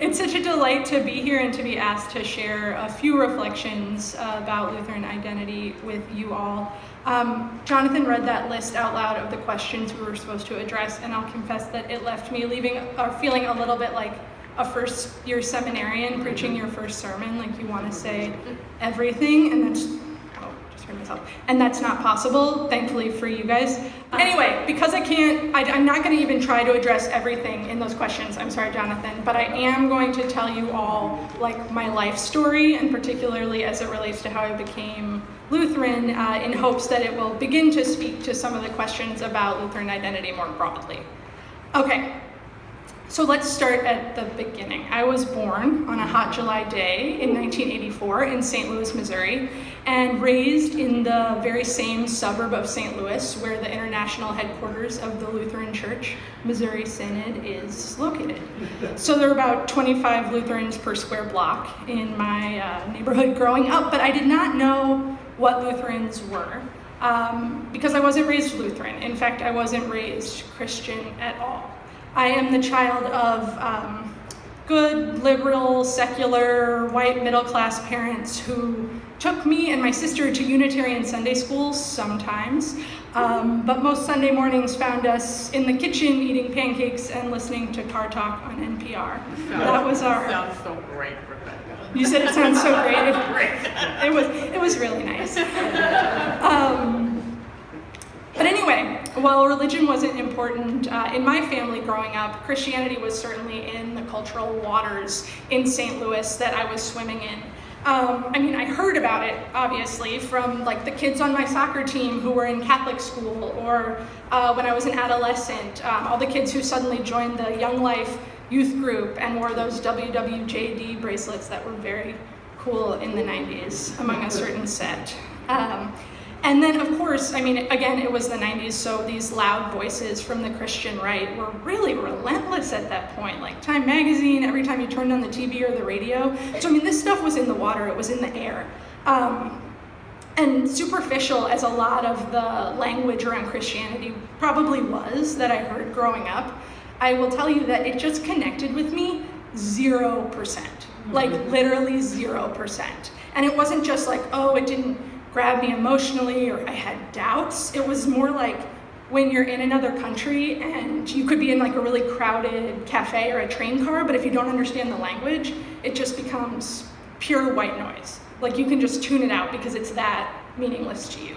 It's such a delight to be here and to be asked to share a few reflections about Lutheran identity with you all. Jonathan read that list out loud of the questions we were supposed to address, and I'll confess that it left me feeling a little bit like a first-year seminarian preaching your first sermon, like you want to say everything, and that's, and that's not possible, thankfully for you guys. Anyway, because I'm not going to even try to address everything in those questions. I'm sorry, Jonathan, but I am going to tell you all like my life story, and particularly as it relates to how I became Lutheran, in hopes that it will begin to speak to some of the questions about Lutheran identity more broadly. Okay. So let's start at the beginning. I was born on a hot July day in 1984 in St. Louis, Missouri, and raised in the very same suburb of St. Louis where the international headquarters of the Lutheran Church, Missouri Synod, is located. So there were about 25 Lutherans per square block in my neighborhood growing up, but I did not know what Lutherans were because I wasn't raised Lutheran. In fact, I wasn't raised Christian at all. I am the child of good, liberal, secular, white, middle-class parents who took me and my sister to Unitarian Sunday school sometimes, but most Sunday mornings found us in the kitchen eating pancakes and listening to Car Talk on NPR. That was our... It sounds so great, Rebecca. You said it sounds so great. Great. It was really nice. But anyway, while religion wasn't important in my family growing up, Christianity was certainly in the cultural waters in St. Louis that I was swimming in. I heard about it, obviously, from like the kids on my soccer team who were in Catholic school, or when I was an adolescent, all the kids who suddenly joined the Young Life youth group and wore those WWJD bracelets that were very cool in the 90s among a certain set. And then, of course, again, it was the 90s, so these loud voices from the Christian right were really relentless at that point, like Time Magazine, every time you turned on the TV or the radio. So, this stuff was in the water, it was in the air. And superficial as a lot of the language around Christianity probably was that I heard growing up, I will tell you that it just connected with me 0%, like literally 0%. And it wasn't just like, oh, it didn't grab me emotionally or I had doubts. It was more like when you're in another country and you could be in like a really crowded cafe or a train car, but if you don't understand the language, it just becomes pure white noise. Like you can just tune it out because it's that meaningless to you.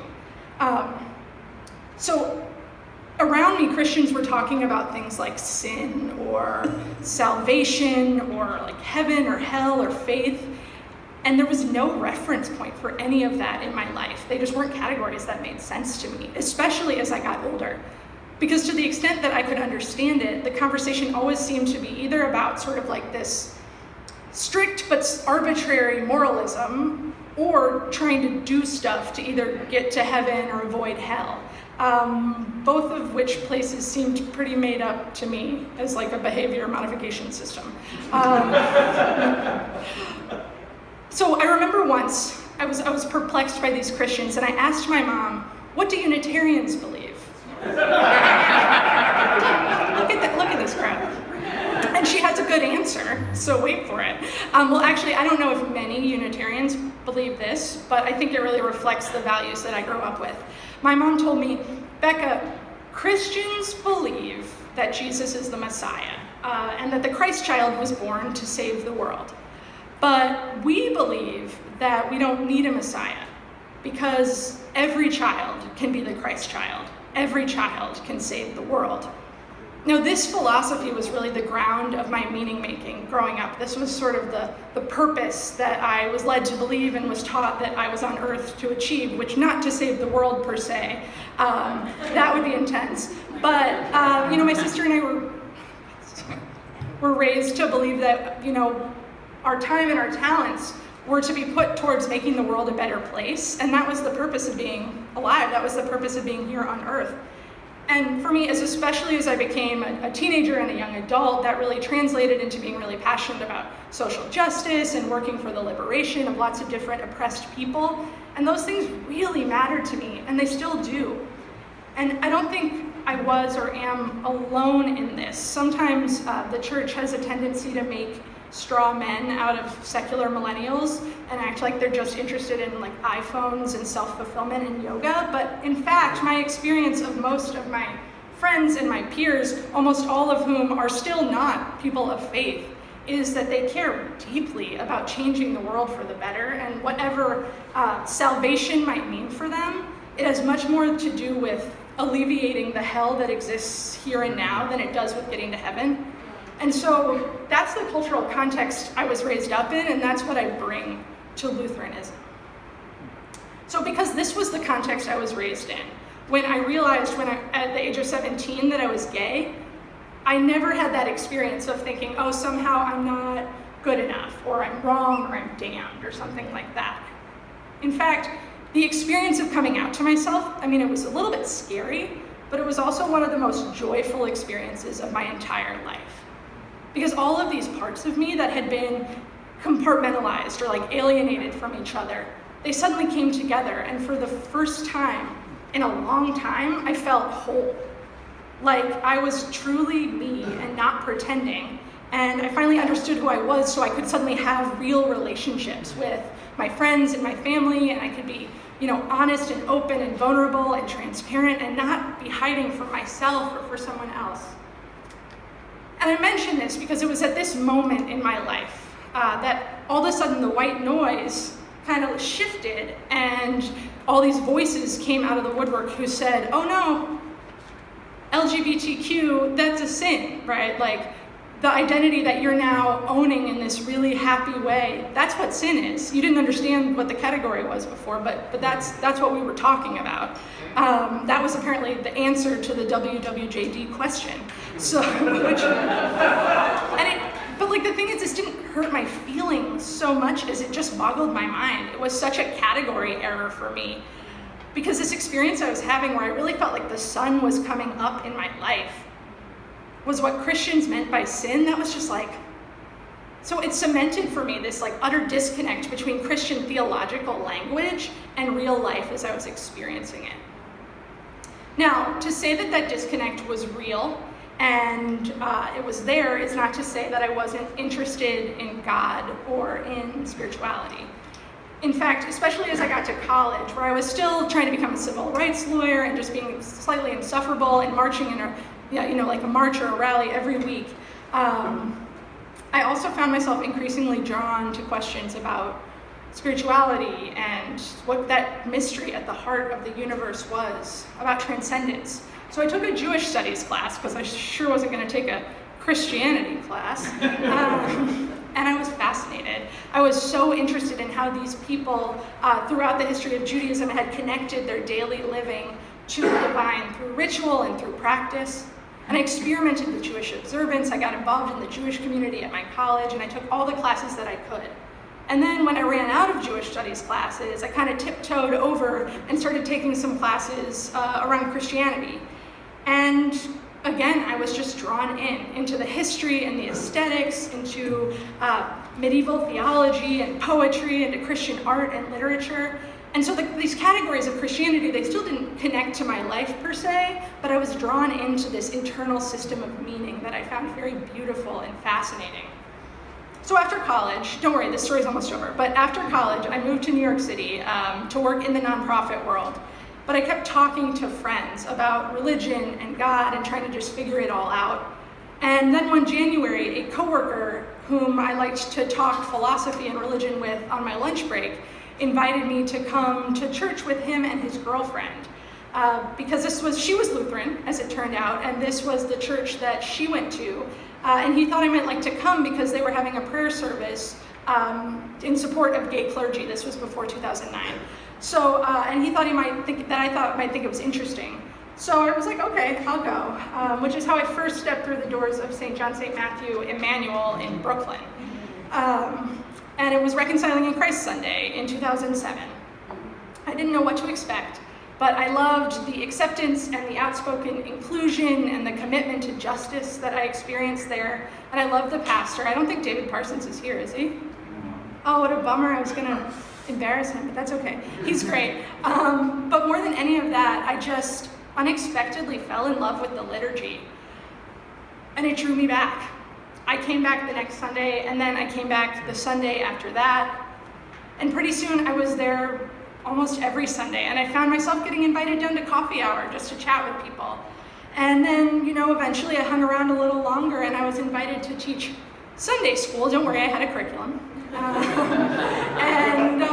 So around me, Christians were talking about things like sin or salvation or like heaven or hell or faith. And there was no reference point for any of that in my life. They just weren't categories that made sense to me, especially as I got older. Because to the extent that I could understand it, the conversation always seemed to be either about sort of like this strict but arbitrary moralism, or trying to do stuff to either get to heaven or avoid hell. Both of which places seemed pretty made up to me as like a behavior modification system. So I remember once, I was perplexed by these Christians, and I asked my mom, what do Unitarians believe? Look at this crowd. And she has a good answer, so wait for it. Well, actually, I don't know if many Unitarians believe this, but I think it really reflects the values that I grew up with. My mom told me, Becca, Christians believe that Jesus is the Messiah, and that the Christ child was born to save the world. But we believe that we don't need a Messiah because every child can be the Christ child. Every child can save the world. Now, this philosophy was really the ground of my meaning making growing up. This was sort of the purpose that I was led to believe and was taught that I was on earth to achieve, which not to save the world per se. That would be intense. But, my sister and I were raised to believe that, our time and our talents were to be put towards making the world a better place. And that was the purpose of being alive. That was the purpose of being here on earth. And for me, especially as I became a teenager and a young adult, that really translated into being really passionate about social justice and working for the liberation of lots of different oppressed people. And those things really mattered to me, and they still do. And I don't think I was or am alone in this. Sometimes the church has a tendency to make straw men out of secular millennials and act like they're just interested in like iPhones and self-fulfillment and yoga. But in fact, my experience of most of my friends and my peers, almost all of whom are still not people of faith, is that they care deeply about changing the world for the better, and whatever salvation might mean for them, it has much more to do with alleviating the hell that exists here and now than it does with getting to heaven. And so that's the cultural context I was raised up in, and that's what I bring to Lutheranism. So because this was the context I was raised in, when I realized at the age of 17 that I was gay, I never had that experience of thinking, oh, somehow I'm not good enough, or I'm wrong, or I'm damned, or something like that. In fact, the experience of coming out to myself, I mean, it was a little bit scary, but it was also one of the most joyful experiences of my entire life. Because all of these parts of me that had been compartmentalized or like alienated from each other, they suddenly came together, and for the first time in a long time, I felt whole. Like I was truly me and not pretending. And I finally understood who I was, so I could suddenly have real relationships with my friends and my family, and I could be, honest and open and vulnerable and transparent and not be hiding from myself or for someone else. And I mention this because it was at this moment in my life that all of a sudden the white noise kind of shifted, and all these voices came out of the woodwork who said, oh no, LGBTQ, that's a sin, right? Like the identity that you're now owning in this really happy way, that's what sin is. You didn't understand what the category was before, but that's what we were talking about. That was apparently the answer to the WWJD question. So, but like the thing is, this didn't hurt my feelings so much as it just boggled my mind. It was such a category error for me. Because this experience I was having where I really felt like the sun was coming up in my life was what Christians meant by sin. That was just like, so it cemented for me this like utter disconnect between Christian theological language and real life as I was experiencing it. Now, to say that that disconnect was real and it was there is not to say that I wasn't interested in God or in spirituality. In fact, especially as I got to college, where I was still trying to become a civil rights lawyer and just being slightly insufferable and marching in like a march or a rally every week, I also found myself increasingly drawn to questions about spirituality and what that mystery at the heart of the universe was, about transcendence. So I took a Jewish studies class because I sure wasn't going to take a Christianity class. And I was fascinated. I was so interested in how these people throughout the history of Judaism had connected their daily living to the divine through ritual and through practice. And I experimented with Jewish observance. I got involved in the Jewish community at my college, and I took all the classes that I could. And then when I ran out of Jewish studies classes, I kind of tiptoed over and started taking some classes around Christianity. And again, I was just drawn into the history and the aesthetics, into medieval theology and poetry, into Christian art and literature. And so these categories of Christianity, they still didn't connect to my life per se, but I was drawn into this internal system of meaning that I found very beautiful and fascinating. So after college, don't worry, this story's almost over, but after college, I moved to New York City to work in the nonprofit world. But I kept talking to friends about religion and God and trying to just figure it all out. And then one January, a coworker whom I liked to talk philosophy and religion with on my lunch break invited me to come to church with him and his girlfriend. Because she was Lutheran, as it turned out, and this was the church that she went to. And he thought I might like to come because they were having a prayer service in support of gay clergy. This was before 2009. So, and he thought I might think it was interesting. So I was like, okay, I'll go, which is how I first stepped through the doors of St. John St. Matthew Emmanuel in Brooklyn. And it was Reconciling in Christ Sunday in 2007. I didn't know what to expect, but I loved the acceptance and the outspoken inclusion and the commitment to justice that I experienced there. And I loved the pastor. I don't think David Parsons is here, is he? Oh, what a bummer. I was gonna embarrass him, but that's okay. He's great. But more than any of that, I just unexpectedly fell in love with the liturgy. And it drew me back. I came back the next Sunday, and then I came back the Sunday after that. And pretty soon I was there almost every Sunday, and I found myself getting invited down to coffee hour just to chat with people. And then, eventually I hung around a little longer, and I was invited to teach Sunday school. Don't worry, I had a curriculum.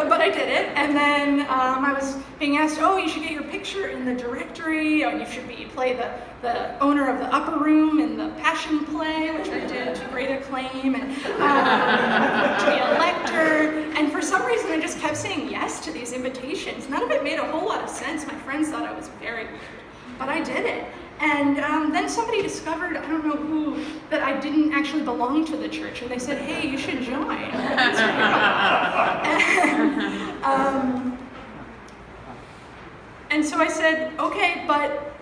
But I did it, and then I was being asked, oh, you should get your picture in the directory, or you should play the owner of the upper room in the Passion play, which I did to great acclaim, and to be a lector. And for some reason, I just kept saying yes to these invitations. None of it made a whole lot of sense. My friends thought I was very weird, but I did it. And then somebody discovered, I don't know who, that I didn't actually belong to the church. And they said, hey, you should join. And so I said, okay, but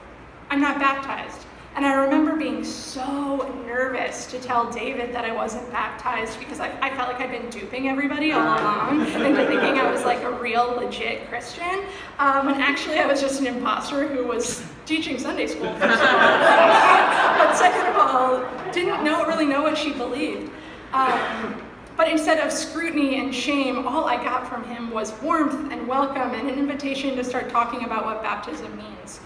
I'm not baptized. And I remember being so nervous to tell David that I wasn't baptized because I felt like I'd been duping everybody all along into thinking I was like a real legit Christian, when actually I was just an imposter who was teaching Sunday school, first of all. But second of all, didn't really know what she believed. But instead of scrutiny and shame, all I got from him was warmth and welcome and an invitation to start talking about what baptism means.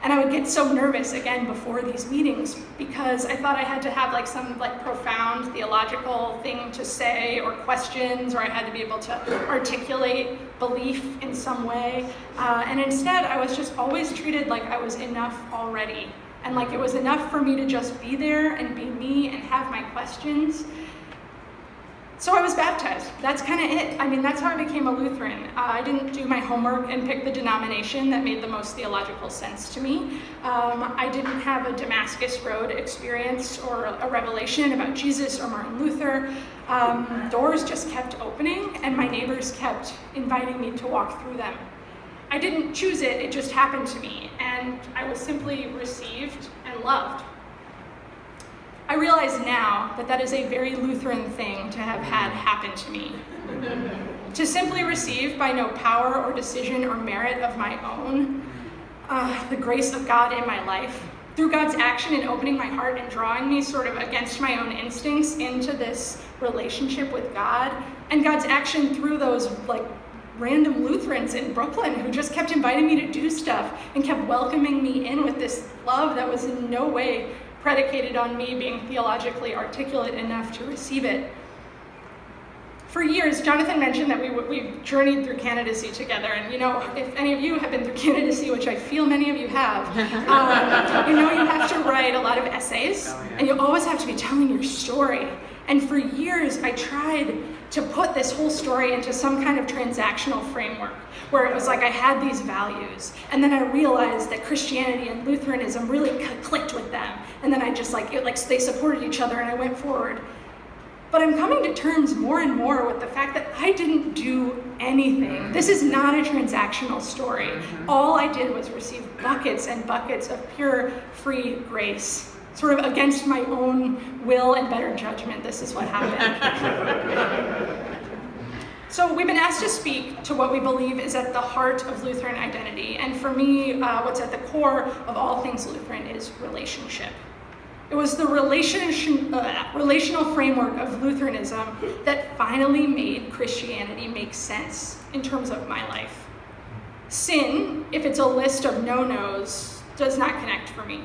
And I would get so nervous again before these meetings because I thought I had to have some profound theological thing to say or questions, or I had to be able to articulate belief in some way. And instead, I was just always treated like I was enough already. And like it was enough for me to just be there and be me and have my questions. So I was baptized. That's kind of it. I mean, that's how I became a Lutheran. I didn't do my homework and pick the denomination that made the most theological sense to me. I didn't have a Damascus Road experience or a revelation about Jesus or Martin Luther. Doors just kept opening, and my neighbors kept inviting me to walk through them. I didn't choose it, it just happened to me, and I was simply received and loved. I realize now that that is a very Lutheran thing to have had happen to me. To simply receive by no power or decision or merit of my own, the grace of God in my life, through God's action in opening my heart and drawing me sort of against my own instincts into this relationship with God, and God's action through those random Lutherans in Brooklyn who just kept inviting me to do stuff and kept welcoming me in with this love that was in no way predicated on me being theologically articulate enough to receive it. For years, Jonathan mentioned that we journeyed through candidacy together, and if any of you have been through candidacy, which I feel many of you have, you have to write a lot of essays, and you always have to be telling your story. And for years, I tried to put this whole story into some kind of transactional framework, where it was like I had these values, and then I realized that Christianity and Lutheranism really clicked with them, and then I just they supported each other, and I went forward. But I'm coming to terms more and more with the fact that I didn't do anything. This is not a transactional story. All I did was receive buckets and buckets of pure, free grace. Sort of against my own will and better judgment, this is what happened. So we've been asked to speak to what we believe is at the heart of Lutheran identity. And for me, what's at the core of all things Lutheran is relationship. It was the relational framework of Lutheranism that finally made Christianity make sense in terms of my life. Sin, if it's a list of no-nos, does not connect for me.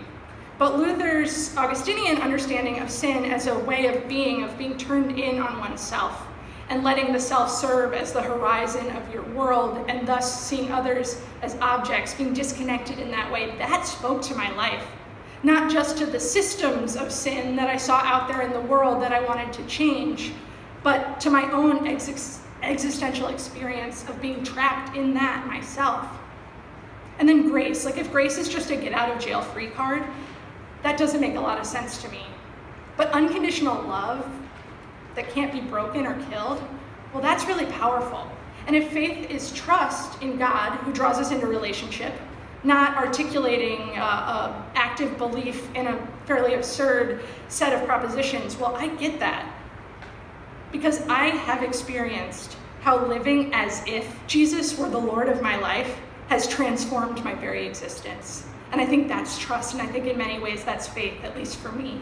But Luther's Augustinian understanding of sin as a way of being turned in on oneself and letting the self serve as the horizon of your world, and thus seeing others as objects, being disconnected in that way, that spoke to my life. Not just to the systems of sin that I saw out there in the world that I wanted to change, but to my own existential experience of being trapped in that myself. And then grace, if grace is just a get out of jail free card, that doesn't make a lot of sense to me. But unconditional love that can't be broken or killed, well, that's really powerful. And if faith is trust in God who draws us into relationship, not articulating active belief in a fairly absurd set of propositions, well, I get that. Because I have experienced how living as if Jesus were the Lord of my life has transformed my very existence. And I think that's trust, and I think in many ways that's faith, at least for me.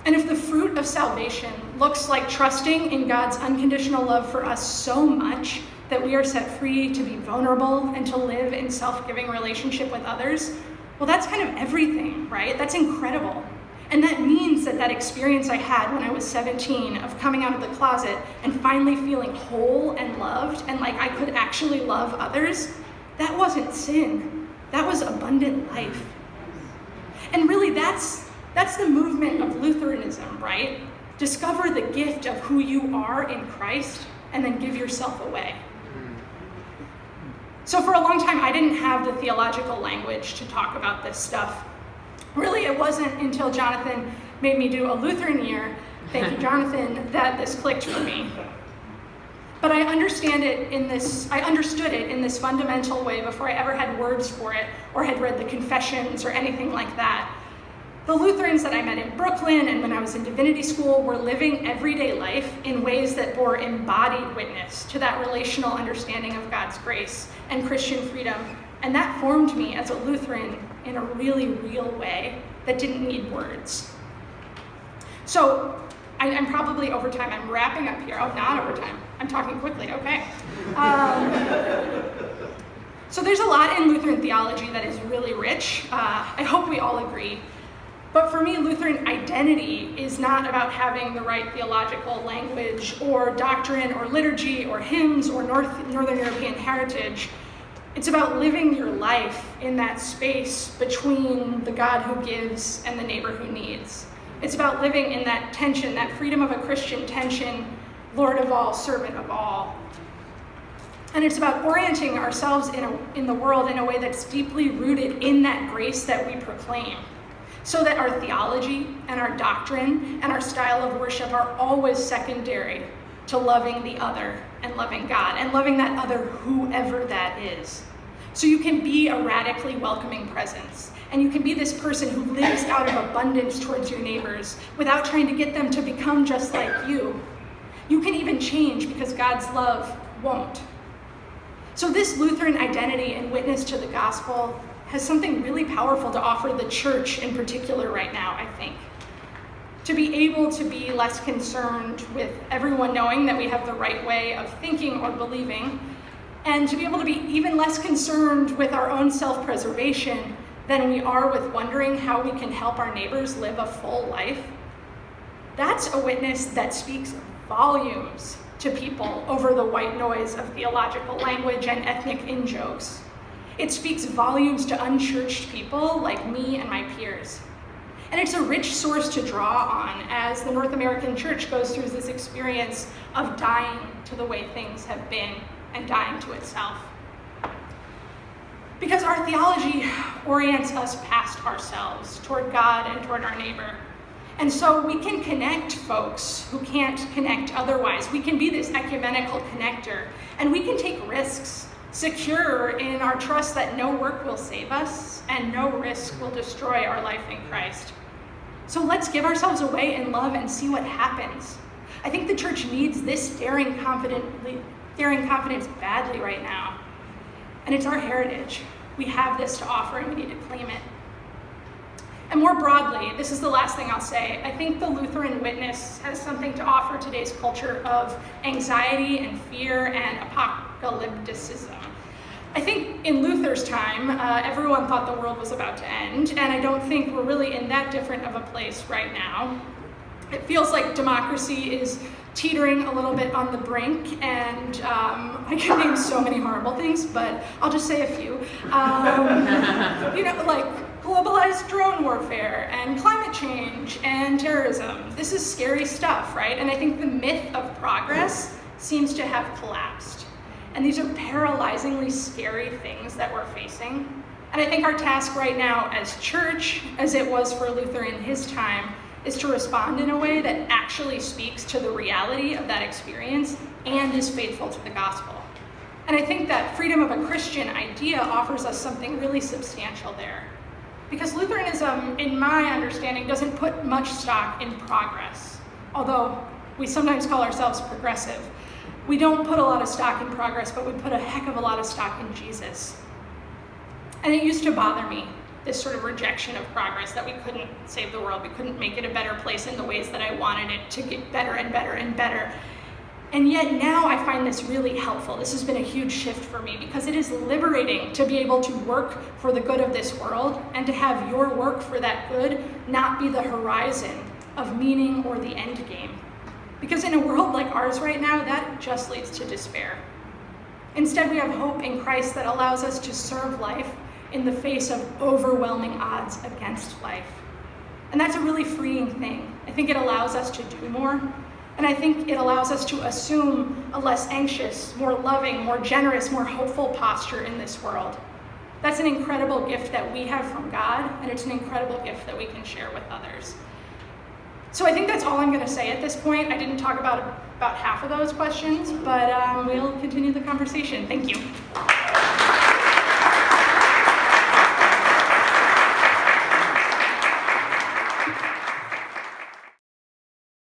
And if the fruit of salvation looks like trusting in God's unconditional love for us so much that we are set free to be vulnerable and to live in self-giving relationship with others, well, that's kind of everything, right? That's incredible. And that means that experience I had when I was 17 of coming out of the closet and finally feeling whole and loved and like I could actually love others, that wasn't sin. That was abundant life. And really that's the movement of Lutheranism, right? Discover the gift of who you are in Christ and then give yourself away. So for a long time, I didn't have the theological language to talk about this stuff. Really, it wasn't until Jonathan made me do a Lutheran year, thank you, Jonathan, that this clicked for me. But I understood it in this fundamental way before I ever had words for it or had read the confessions or anything like that. The Lutherans that I met in Brooklyn and when I was in divinity school were living everyday life in ways that bore embodied witness to that relational understanding of God's grace and Christian freedom. And that formed me as a Lutheran in a really real way that didn't need words. So I'm probably over time. I'm wrapping up here. Oh, not over time. I'm talking quickly. Okay. So there's a lot in Lutheran theology that is really rich. I hope we all agree. But for me, Lutheran identity is not about having the right theological language or doctrine or liturgy or hymns or Northern European heritage. It's about living your life in that space between the God who gives and the neighbor who needs. It's about living in that tension, that freedom of a Christian tension, Lord of all, servant of all. And it's about orienting ourselves in the world in a way that's deeply rooted in that grace that we proclaim, so that our theology and our doctrine and our style of worship are always secondary to loving the other and loving God and loving that other, whoever that is. So you can be a radically welcoming presence, and you can be this person who lives out of abundance towards your neighbors without trying to get them to become just like you. You can even change because God's love won't. So this Lutheran identity and witness to the gospel has something really powerful to offer the church in particular right now, I think. To be able to be less concerned with everyone knowing that we have the right way of thinking or believing, and to be able to be even less concerned with our own self-preservation than we are with wondering how we can help our neighbors live a full life. That's a witness that speaks volumes to people over the white noise of theological language and ethnic in-jokes. It speaks volumes to unchurched people like me and my peers. And it's a rich source to draw on as the North American church goes through this experience of dying to the way things have been and dying to itself. Because our theology orients us past ourselves toward God and toward our neighbor. And so we can connect folks who can't connect otherwise. We can be this ecumenical connector, and we can take risks, secure in our trust that no work will save us and no risk will destroy our life in Christ. So let's give ourselves away in love and see what happens. I think the church needs this daring confidence badly right now. And it's our heritage. We have this to offer and we need to claim it. And more broadly, this is the last thing I'll say, I think the Lutheran witness has something to offer today's culture of anxiety and fear and apocalypticism. I think in Luther's time, everyone thought the world was about to end, and I don't think we're really in that different of a place right now. It feels like democracy is teetering a little bit on the brink, and I can name so many horrible things, but I'll just say a few. Like globalized drone warfare and climate change and terrorism. This is scary stuff, right? And I think the myth of progress seems to have collapsed. And these are paralyzingly scary things that we're facing. And I think our task right now as church, as it was for Luther in his time, is to respond in a way that actually speaks to the reality of that experience and is faithful to the gospel. And I think that freedom of a Christian idea offers us something really substantial there. Because Lutheranism, in my understanding, doesn't put much stock in progress. Although we sometimes call ourselves progressive. We don't put a lot of stock in progress, but we put a heck of a lot of stock in Jesus. And it used to bother me this sort of rejection of progress, that we couldn't save the world, we couldn't make it a better place in the ways that I wanted it to get better and better and better. And yet now I find this really helpful. This has been a huge shift for me, because it is liberating to be able to work for the good of this world and to have your work for that good not be the horizon of meaning or the end game. Because in a world like ours right now, that just leads to despair. Instead, we have hope in Christ that allows us to serve life in the face of overwhelming odds against life. And that's a really freeing thing. I think it allows us to do more. And I think it allows us to assume a less anxious, more loving, more generous, more hopeful posture in this world. That's an incredible gift that we have from God, and it's an incredible gift that we can share with others. So I think that's all I'm going to say at this point. I didn't talk about half of those questions, but we'll continue the conversation. Thank you.